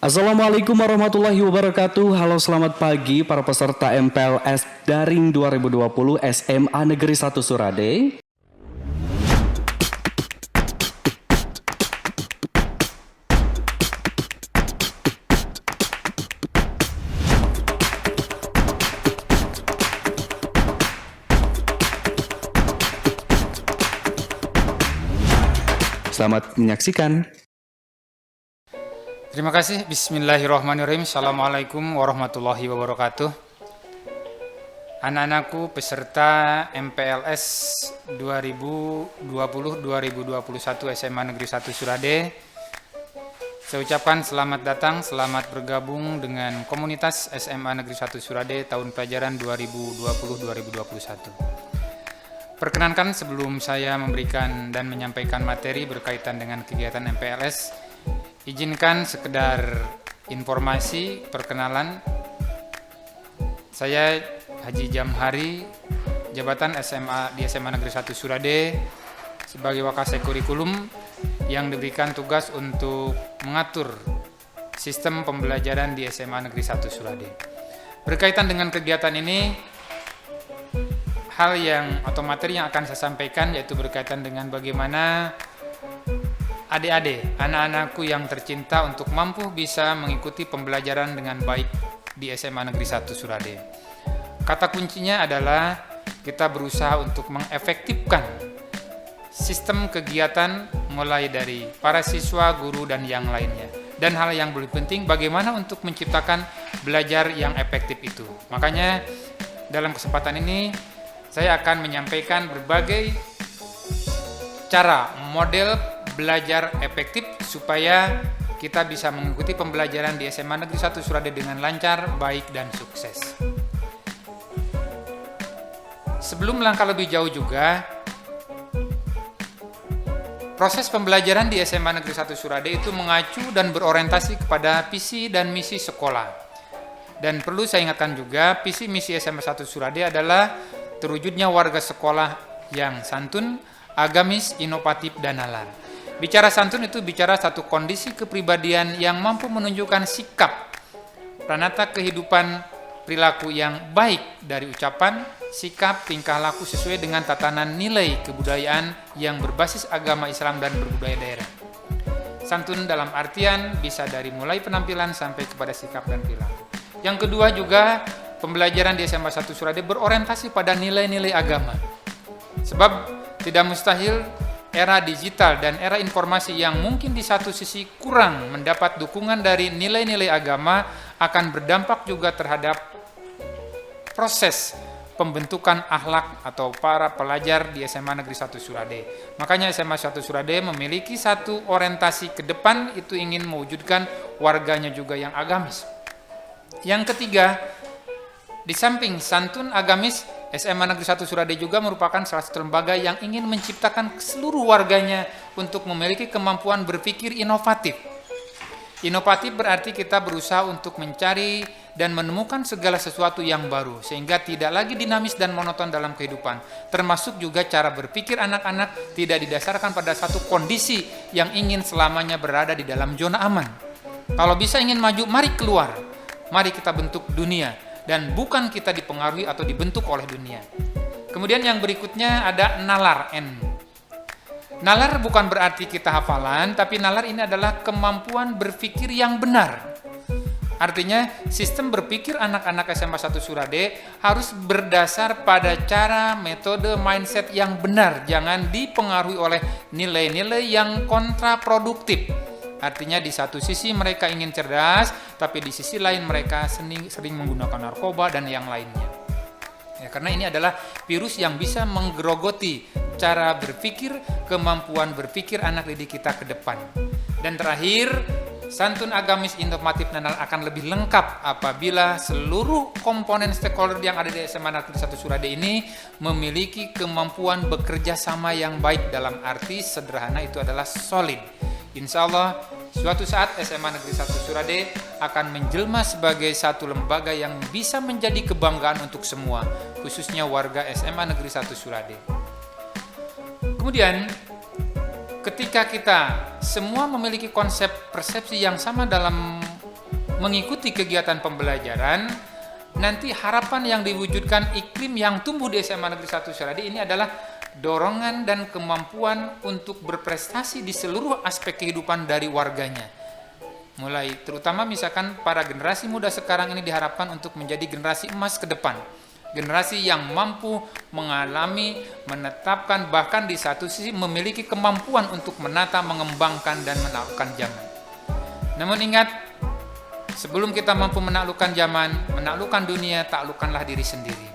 Assalamualaikum warahmatullahi wabarakatuh. Halo, selamat pagi para peserta MPLS Daring 2020 SMA Negeri 1 Surade. Selamat menyaksikan. Terima kasih. Bismillahirrahmanirrahim. Assalamualaikum warahmatullahi wabarakatuh. Anak-anakku peserta MPLS 2020-2021 SMA Negeri 1 Surade, saya ucapkan selamat datang, selamat bergabung dengan komunitas SMA Negeri 1 Surade tahun pelajaran 2020-2021. Perkenankan sebelum saya memberikan dan menyampaikan materi berkaitan dengan kegiatan MPLS, izinkan sekedar informasi perkenalan. Saya Haji Jamhari, jabatan SMA di SMA Negeri 1 Surade sebagai Wakasek Kurikulum yang diberikan tugas untuk mengatur sistem pembelajaran di SMA Negeri 1 Surade. Berkaitan dengan kegiatan ini, hal yang atau materi yang akan saya sampaikan yaitu berkaitan dengan bagaimana adik-adik, anak-anakku yang tercinta untuk mampu bisa mengikuti pembelajaran dengan baik di SMA Negeri 1 Surade. Kata kuncinya adalah kita berusaha untuk mengefektifkan sistem kegiatan mulai dari para siswa, guru, dan yang lainnya. Dan hal yang paling penting, bagaimana untuk menciptakan belajar yang efektif itu. Makanya dalam kesempatan ini saya akan menyampaikan berbagai cara model belajar efektif supaya kita bisa mengikuti pembelajaran di SMA Negeri 1 Surade dengan lancar, baik, dan sukses. Sebelum melangkah lebih jauh juga, proses pembelajaran di SMA Negeri 1 Surade itu mengacu dan berorientasi kepada visi dan misi sekolah. Dan perlu saya ingatkan juga, visi misi SMA 1 Surade adalah terwujudnya warga sekolah yang santun, agamis, inovatif, dan nalar. Bicara santun itu bicara satu kondisi kepribadian yang mampu menunjukkan sikap, pranata kehidupan, perilaku yang baik dari ucapan, sikap, tingkah laku sesuai dengan tatanan nilai kebudayaan yang berbasis agama Islam dan berbudaya daerah. Santun dalam artian bisa dari mulai penampilan sampai kepada sikap dan perilaku. Yang kedua juga, pembelajaran di SMA 1 Surade berorientasi pada nilai-nilai agama. Sebab tidak mustahil era digital dan era informasi yang mungkin di satu sisi kurang mendapat dukungan dari nilai-nilai agama akan berdampak juga terhadap proses pembentukan akhlak atau para pelajar di SMA Negeri 1 Surade. Makanya SMA 1 Surade memiliki satu orientasi ke depan, itu ingin mewujudkan warganya juga yang agamis. Yang ketiga, di samping santun agamis, SMA Negeri 1 Surade juga merupakan salah satu lembaga yang ingin menciptakan seluruh warganya untuk memiliki kemampuan berpikir inovatif. Inovatif berarti kita berusaha untuk mencari dan menemukan segala sesuatu yang baru, sehingga tidak lagi dinamis dan monoton dalam kehidupan. Termasuk juga cara berpikir anak-anak tidak didasarkan pada satu kondisi yang ingin selamanya berada di dalam zona aman. Kalau bisa ingin maju, mari keluar. Mari kita bentuk dunia. Dan bukan kita dipengaruhi atau dibentuk oleh dunia. Kemudian yang berikutnya ada nalar, N. Nalar bukan berarti kita hafalan, tapi nalar ini adalah kemampuan berpikir yang benar. Artinya sistem berpikir anak-anak SMA 1 Surade harus berdasar pada cara, metode, mindset yang benar. Jangan dipengaruhi oleh nilai-nilai yang kontraproduktif. Artinya di satu sisi mereka ingin cerdas, tapi di sisi lain mereka sering menggunakan narkoba dan yang lainnya. Ya, karena ini adalah virus yang bisa menggerogoti cara berpikir, kemampuan berpikir anak didik kita ke depan. Dan terakhir, santun agamis inovatif nalar akan lebih lengkap apabila seluruh komponen stakeholder yang ada di SMA Negeri 1 Surade ini memiliki kemampuan bekerja sama yang baik, dalam arti sederhana itu adalah solid. Insya Allah suatu saat SMA Negeri 1 Surade akan menjelma sebagai satu lembaga yang bisa menjadi kebanggaan untuk semua, khususnya warga SMA Negeri 1 Surade. Kemudian ketika kita semua memiliki konsep persepsi yang sama dalam mengikuti kegiatan pembelajaran, nanti harapan yang diwujudkan iklim yang tumbuh di SMA Negeri 1 Surade ini adalah dorongan dan kemampuan untuk berprestasi di seluruh aspek kehidupan dari warganya. Mulai terutama misalkan para generasi muda sekarang ini diharapkan untuk menjadi generasi emas ke depan. Generasi yang mampu mengalami, menetapkan, bahkan di satu sisi memiliki kemampuan untuk menata, mengembangkan, dan menaklukkan zaman. Namun ingat, sebelum kita mampu menaklukkan zaman, menaklukkan dunia, taklukkanlah diri sendiri.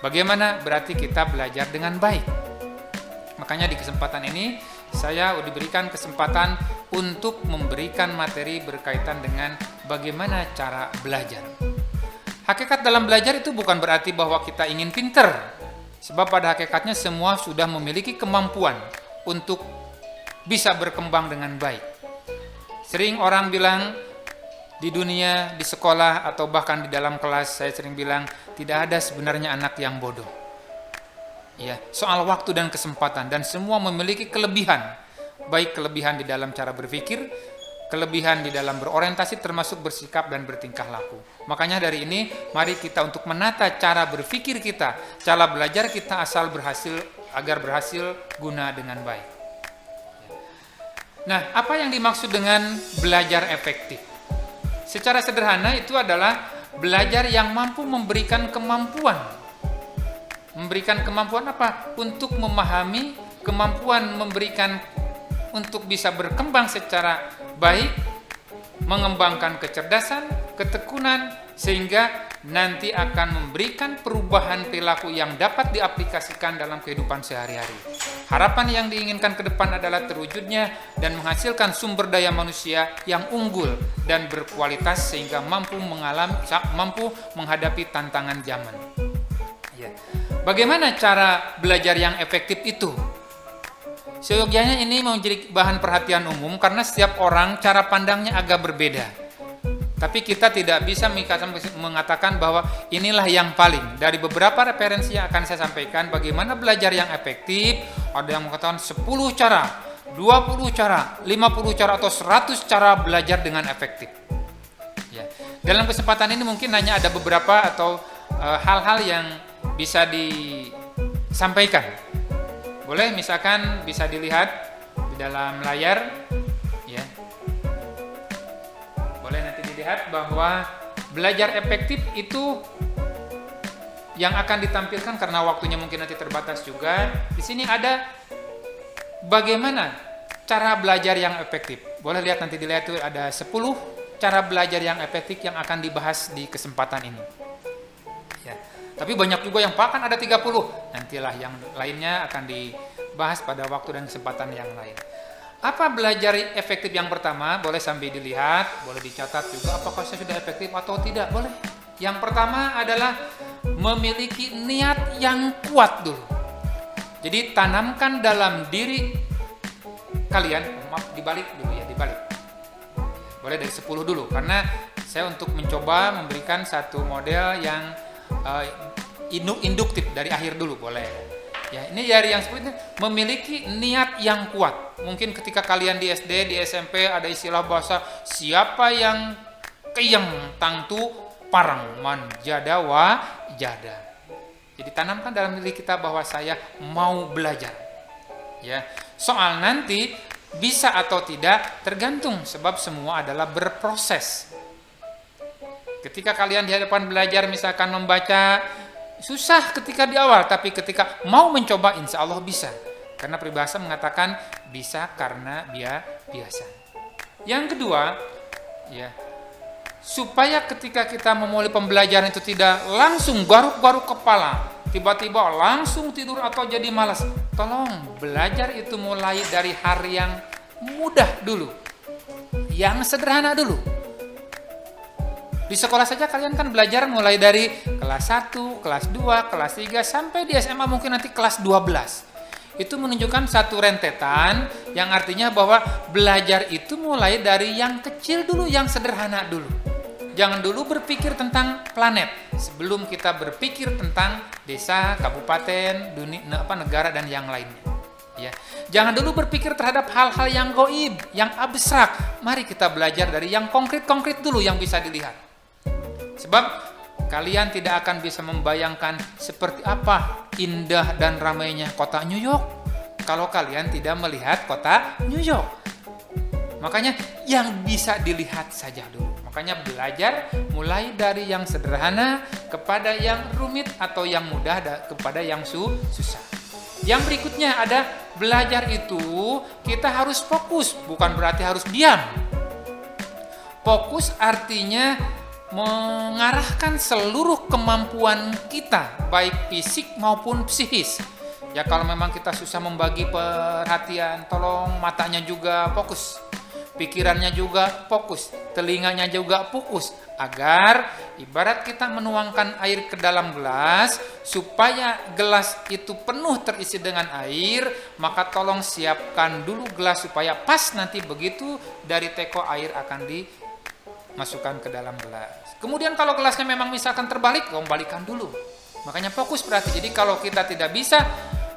Bagaimana? Berarti kita belajar dengan baik. Makanya di kesempatan ini, saya diberikan kesempatan untuk memberikan materi berkaitan dengan bagaimana cara belajar. Hakikat dalam belajar itu bukan berarti bahwa kita ingin pinter, sebab pada hakikatnya semua sudah memiliki kemampuan untuk bisa berkembang dengan baik. Sering orang bilang di dunia, di sekolah, atau bahkan di dalam kelas, saya sering bilang tidak ada sebenarnya anak yang bodoh. Ya, soal waktu dan kesempatan, dan semua memiliki kelebihan, baik kelebihan di dalam cara berpikir, kelebihan di dalam berorientasi, termasuk bersikap dan bertingkah laku. Makanya dari ini, mari kita untuk menata cara berpikir kita, cara belajar kita agar berhasil guna dengan baik. Nah, apa yang dimaksud dengan belajar efektif? Secara sederhana itu adalah belajar yang mampu memberikan kemampuan. Memberikan kemampuan apa? Untuk memahami, kemampuan memberikan untuk bisa berkembang secara baik, mengembangkan kecerdasan, ketekunan, sehingga nanti akan memberikan perubahan perilaku yang dapat diaplikasikan dalam kehidupan sehari-hari. Harapan yang diinginkan ke depan adalah terwujudnya dan menghasilkan sumber daya manusia yang unggul dan berkualitas sehingga mampu menghadapi tantangan zaman. Ya. Bagaimana cara belajar yang efektif itu? Seyogyanya ini menjadi bahan perhatian umum karena setiap orang cara pandangnya agak berbeda. Tapi kita tidak bisa mengatakan bahwa inilah yang paling. Dari beberapa referensi yang akan saya sampaikan bagaimana belajar yang efektif, ada yang mengatakan 10 cara, 20 cara, 50 cara atau 100 cara belajar dengan efektif. Ya. Dalam kesempatan ini mungkin hanya ada beberapa atau hal-hal yang bisa disampaikan. Boleh misalkan bisa dilihat di dalam layar, ya. Boleh nanti dilihat bahwa belajar efektif itu yang akan ditampilkan karena waktunya mungkin nanti terbatas juga. Di sini ada bagaimana cara belajar yang efektif. Boleh lihat nanti dilihat itu ada 10 cara belajar yang efektif yang akan dibahas di kesempatan ini. Ya. Tapi banyak juga yang bahkan ada 30. Nantilah yang lainnya akan dibahas pada waktu dan kesempatan yang lain. Apa belajar efektif yang pertama? Boleh sambil dilihat, boleh dicatat juga apakah saya sudah efektif atau tidak, boleh. Yang pertama adalah memiliki niat yang kuat dulu. Jadi tanamkan dalam diri kalian, dibalik dulu ya, dibalik. Boleh dari 10 dulu, karena saya untuk mencoba memberikan satu model yang induktif dari akhir dulu, boleh. Ya, ini dari yang seperti memiliki niat yang kuat. Mungkin ketika kalian di SD, di SMP ada istilah bahasa siapa yang keyeng tangtu parang man jada wa jada. Jadi tanamkan dalam diri kita bahwa saya mau belajar. Ya, soal nanti bisa atau tidak tergantung sebab semua adalah berproses. Ketika kalian di hadapan belajar misalkan membaca susah ketika di awal, tapi ketika mau mencoba insya Allah bisa. Karena peribahasa mengatakan bisa karena dia biasa. Yang kedua, ya, supaya ketika kita memulai pembelajaran itu tidak langsung garuk-garuk kepala, tiba-tiba langsung tidur atau jadi malas. Tolong belajar itu mulai dari hari yang mudah dulu, yang sederhana dulu. Di sekolah saja kalian kan belajar mulai dari kelas 1, kelas 2, kelas 3, sampai di SMA mungkin nanti kelas 12. Itu menunjukkan satu rentetan yang artinya bahwa belajar itu mulai dari yang kecil dulu, yang sederhana dulu. Jangan dulu berpikir tentang planet sebelum kita berpikir tentang desa, kabupaten, dunia, negara dan yang lainnya. Ya, jangan dulu berpikir terhadap hal-hal yang gaib, yang abstrak. Mari kita belajar dari yang konkret-konkret dulu yang bisa dilihat. Sebab kalian tidak akan bisa membayangkan seperti apa indah dan ramainya kota New York kalau kalian tidak melihat kota New York. Makanya yang bisa dilihat saja dulu. Makanya belajar mulai dari yang sederhana kepada yang rumit atau yang mudah kepada yang susah. Yang berikutnya ada belajar itu kita harus fokus, bukan berarti harus diam. Fokus artinya mengarahkan seluruh kemampuan kita, baik fisik maupun psikis. Ya kalau memang kita susah membagi perhatian, tolong matanya juga fokus. Pikirannya juga fokus, telinganya juga fokus, agar ibarat kita menuangkan air ke dalam gelas, supaya gelas itu penuh terisi dengan air, maka tolong siapkan dulu gelas supaya pas nanti begitu dari teko air akan dimasukkan ke dalam gelas. Kemudian kalau gelasnya memang misalkan terbalik, balikan dulu. Makanya fokus berarti. Jadi kalau kita tidak bisa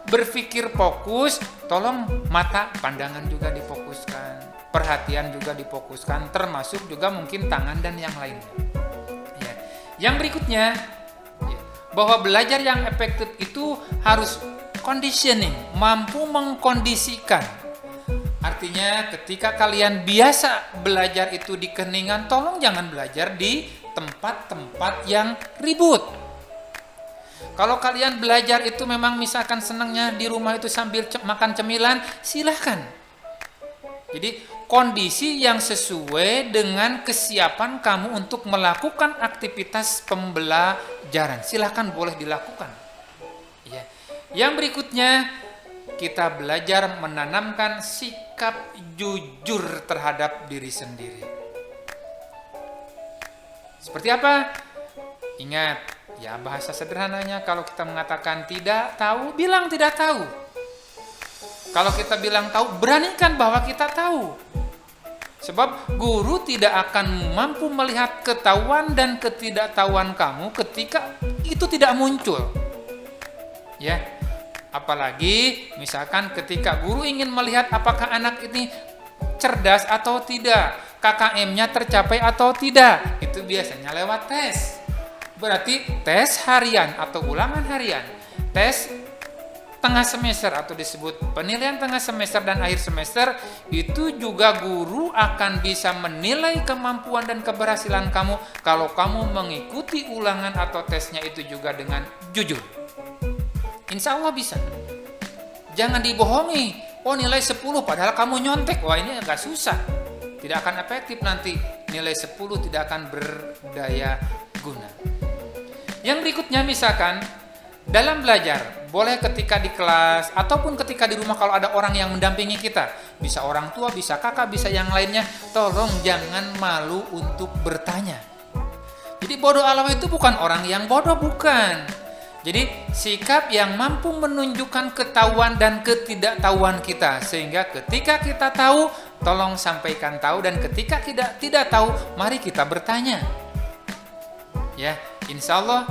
berpikir fokus, tolong mata pandangan juga difokuskan. Perhatian juga difokuskan, termasuk juga mungkin tangan dan yang lainnya. Ya. Yang berikutnya, ya, bahwa belajar yang efektif itu harus conditioning, mampu mengkondisikan. Artinya ketika kalian biasa belajar itu di keningan, tolong jangan belajar di tempat-tempat yang ribut. Kalau kalian belajar itu memang misalkan senangnya di rumah itu sambil makan cemilan, silahkan. Jadi kondisi yang sesuai dengan kesiapan kamu untuk melakukan aktivitas pembelajaran. Silahkan boleh dilakukan. Ya. Yang berikutnya, kita belajar menanamkan sikap jujur terhadap diri sendiri. Seperti apa? Ingat, ya bahasa sederhananya kalau kita mengatakan tidak tahu, bilang tidak tahu. Kalau kita bilang tahu, beranikan bahwa kita tahu. Sebab guru tidak akan mampu melihat ketahuan dan ketidaktahuan kamu ketika itu tidak muncul. Ya. Apalagi misalkan ketika guru ingin melihat apakah anak ini cerdas atau tidak, KKM-nya tercapai atau tidak, itu biasanya lewat tes. Berarti tes harian atau ulangan harian, tes tengah semester atau disebut penilaian tengah semester dan akhir semester, itu juga guru akan bisa menilai kemampuan dan keberhasilan kamu kalau kamu mengikuti ulangan atau tesnya itu juga dengan jujur. Insya Allah bisa. Jangan dibohongi, oh nilai 10 padahal kamu nyontek, wah ini agak susah. Tidak akan efektif nanti, nilai 10 tidak akan berdaya guna. Yang berikutnya misalkan dalam belajar, boleh ketika di kelas ataupun ketika di rumah kalau ada orang yang mendampingi kita, bisa orang tua, bisa kakak, bisa yang lainnya, tolong jangan malu untuk bertanya. Jadi bodoh alam itu bukan orang yang bodoh, bukan. Jadi sikap yang mampu menunjukkan ketahuan dan ketidaktahuan kita, sehingga ketika kita tahu, tolong sampaikan tahu, dan ketika tidak tahu, mari kita bertanya. Ya, insya Allah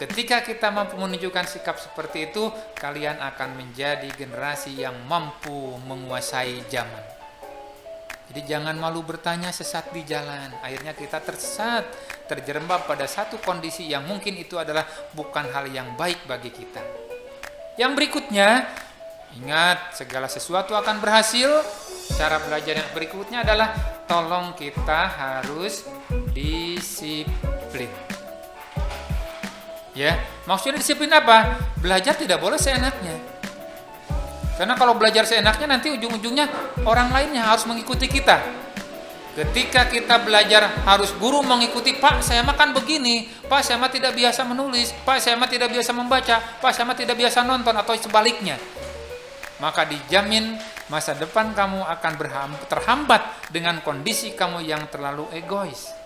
ketika kita mampu menunjukkan sikap seperti itu, kalian akan menjadi generasi yang mampu menguasai zaman. Jadi jangan malu bertanya sesat di jalan. Akhirnya kita tersesat, terjerembab pada satu kondisi yang mungkin itu adalah bukan hal yang baik bagi kita. Yang berikutnya, ingat segala sesuatu akan berhasil. Cara belajar yang berikutnya adalah tolong kita harus disiplin. Ya, maksudnya disiplin apa? Belajar tidak boleh seenaknya. Karena kalau belajar seenaknya nanti ujung-ujungnya orang lainnya harus mengikuti kita. Ketika kita belajar harus guru mengikuti, Pak saya mah kan begini, Pak saya mah tidak biasa menulis, Pak saya mah tidak biasa membaca, Pak saya mah tidak biasa nonton, atau sebaliknya. Maka dijamin masa depan kamu akan terhambat dengan kondisi kamu yang terlalu egois.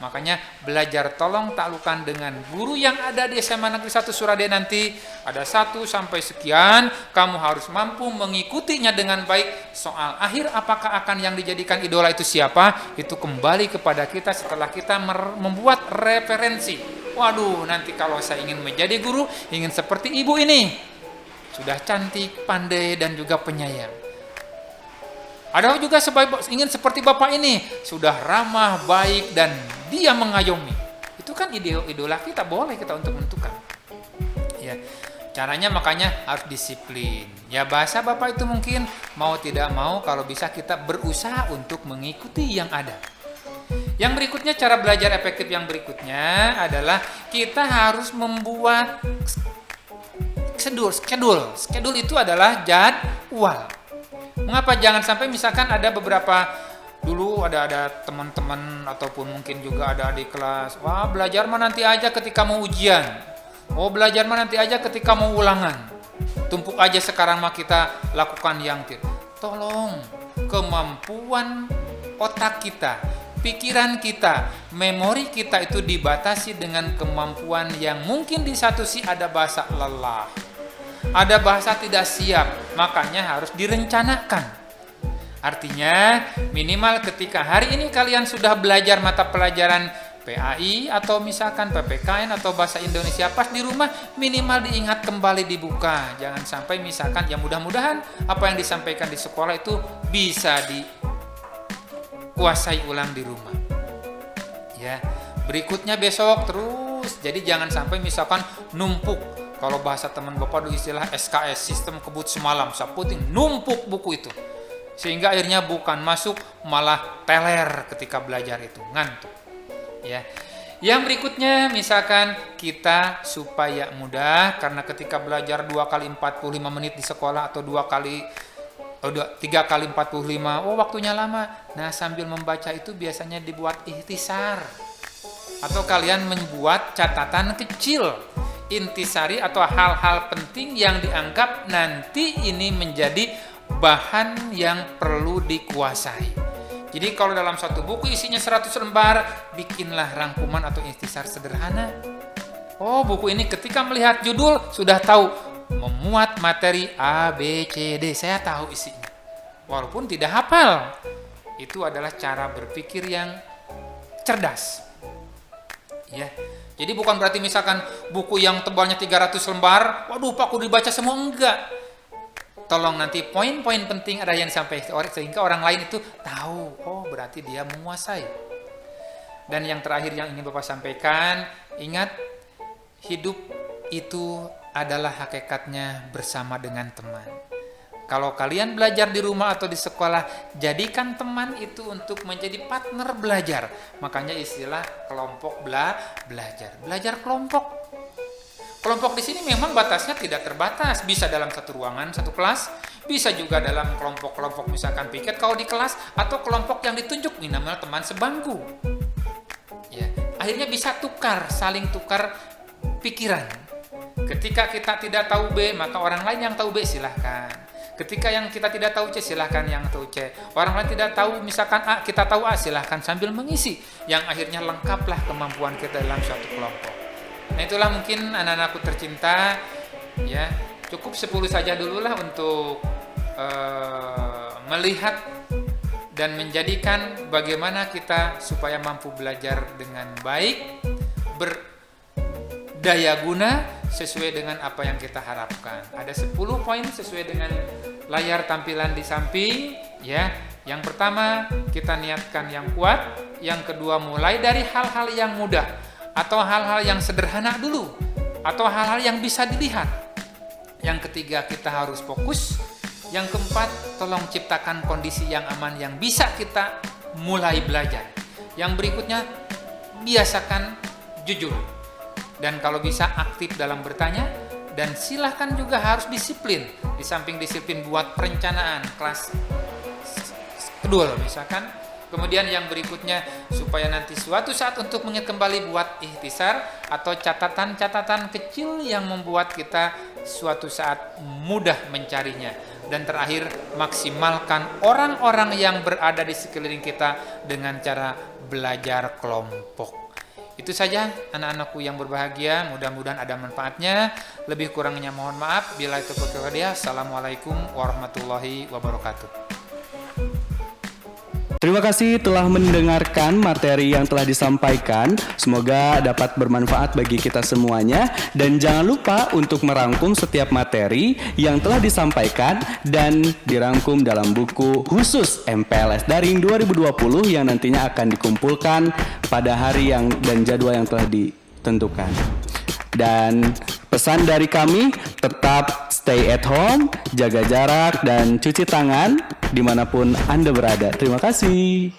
Makanya belajar tolong taklukkan dengan guru yang ada di SMA Negeri 1 Surade nanti. Ada 1 sampai sekian, kamu harus mampu mengikutinya dengan baik. Soal akhir apakah akan yang dijadikan idola itu siapa, itu kembali kepada kita setelah kita membuat referensi. Waduh, nanti kalau saya ingin menjadi guru, ingin seperti ibu ini. sudah cantik, pandai, dan juga penyayang. Ada juga ingin seperti bapak ini, sudah ramah, baik, dan dia mengayomi. Itu kan idola kita, boleh kita untuk menentukan. Ya, caranya makanya harus disiplin. Ya bahasa bapak itu mungkin mau tidak mau kalau bisa kita berusaha untuk mengikuti yang ada. Yang berikutnya, cara belajar efektif yang berikutnya adalah kita harus membuat schedule. Schedule itu adalah jadwal. Mengapa jangan sampai misalkan ada beberapa dulu ada teman-teman ataupun mungkin juga ada di kelas, wah belajar mah nanti aja ketika mau ujian, oh belajar mah nanti aja ketika mau ulangan, tumpuk aja sekarang mah kita lakukan yang tolong, kemampuan otak kita, pikiran kita, memori kita itu dibatasi dengan kemampuan yang mungkin di satu sisi ada bahasa lelah, ada bahasa tidak siap, makanya harus direncanakan. Artinya minimal ketika hari ini kalian sudah belajar mata pelajaran PAI atau misalkan PPKN atau bahasa Indonesia pas di rumah, minimal diingat kembali dibuka. Jangan sampai misalkan, ya mudah-mudahan apa yang disampaikan di sekolah itu bisa dikuasai ulang di rumah. Ya, berikutnya besok terus. Jadi jangan sampai misalkan numpuk. Kalau bahasa teman Bapak dulu istilah SKS, sistem kebut semalam, saputing numpuk buku itu. Sehingga akhirnya bukan masuk malah teler ketika belajar itu, ngantuk. Ya. Yang berikutnya misalkan kita supaya mudah, karena ketika belajar 2 kali 45 menit di sekolah atau 3 kali 45, oh waktunya lama. Nah, sambil membaca itu biasanya dibuat ikhtisar. Atau kalian membuat catatan kecil, intisari atau hal-hal penting yang dianggap nanti ini menjadi bahan yang perlu dikuasai. Jadi kalau dalam satu buku isinya 100 lembar, bikinlah rangkuman atau ikhtisar sederhana. Oh, buku ini ketika melihat judul sudah tahu memuat materi A, B, C, D. Saya tahu isinya. Walaupun tidak hafal. Itu adalah cara berpikir yang cerdas. Ya. Jadi bukan berarti misalkan buku yang tebalnya 300 lembar, waduh Pak, kudu dibaca semua, enggak. Tolong nanti poin-poin penting ada yang disampaikan sehingga orang lain itu tahu, oh berarti dia menguasai. Dan yang terakhir yang ingin Bapak sampaikan, ingat hidup itu adalah hakikatnya bersama dengan teman. Kalau kalian belajar di rumah atau di sekolah, jadikan teman itu untuk menjadi partner belajar. Makanya istilah kelompok belajar. Belajar kelompok. Kelompok di sini memang batasnya tidak terbatas, bisa dalam satu ruangan, satu kelas, bisa juga dalam kelompok-kelompok misalkan piket kalau di kelas, atau kelompok yang ditunjuk minimal teman sebangku. Ya, akhirnya bisa saling tukar pikiran. Ketika kita tidak tahu B, maka orang lain yang tahu B silahkan. Ketika yang kita tidak tahu C, silahkan yang tahu C. Orang lain tidak tahu misalkan A, kita tahu A, silahkan sambil mengisi. Yang akhirnya lengkaplah kemampuan kita dalam suatu kelompok. Nah itulah mungkin anak-anakku tercinta, ya cukup 10 saja dulu lah untuk melihat dan menjadikan bagaimana kita supaya mampu belajar dengan baik, berdaya guna sesuai dengan apa yang kita harapkan. Ada 10 poin sesuai dengan layar tampilan di samping, ya. Yang pertama kita niatkan yang kuat, yang kedua mulai dari hal-hal yang mudah atau hal-hal yang sederhana dulu, atau hal-hal yang bisa dilihat. Yang ketiga kita harus fokus. Yang keempat, tolong ciptakan kondisi yang aman yang bisa kita mulai belajar. Yang berikutnya, biasakan jujur, dan kalau bisa aktif dalam bertanya. Dan silahkan juga harus disiplin. Di samping disiplin buat perencanaan kelas kedua misalkan. Kemudian yang berikutnya supaya nanti suatu saat untuk mengingat kembali buat ikhtisar atau catatan-catatan kecil yang membuat kita suatu saat mudah mencarinya. Dan terakhir, maksimalkan orang-orang yang berada di sekeliling kita dengan cara belajar kelompok. Itu saja anak-anakku yang berbahagia, mudah-mudahan ada manfaatnya. Lebih kurangnya mohon maaf. Bila itu berkenan, assalamualaikum warahmatullahi wabarakatuh. Terima kasih telah mendengarkan materi yang telah disampaikan. Semoga dapat bermanfaat bagi kita semuanya. Dan jangan lupa untuk merangkum setiap materi yang telah disampaikan dan dirangkum dalam buku khusus MPLS Daring 2020 yang nantinya akan dikumpulkan pada hari dan jadwal yang telah ditentukan. Dan pesan dari kami, tetap stay at home, jaga jarak, dan cuci tangan dimanapun Anda berada. Terima kasih.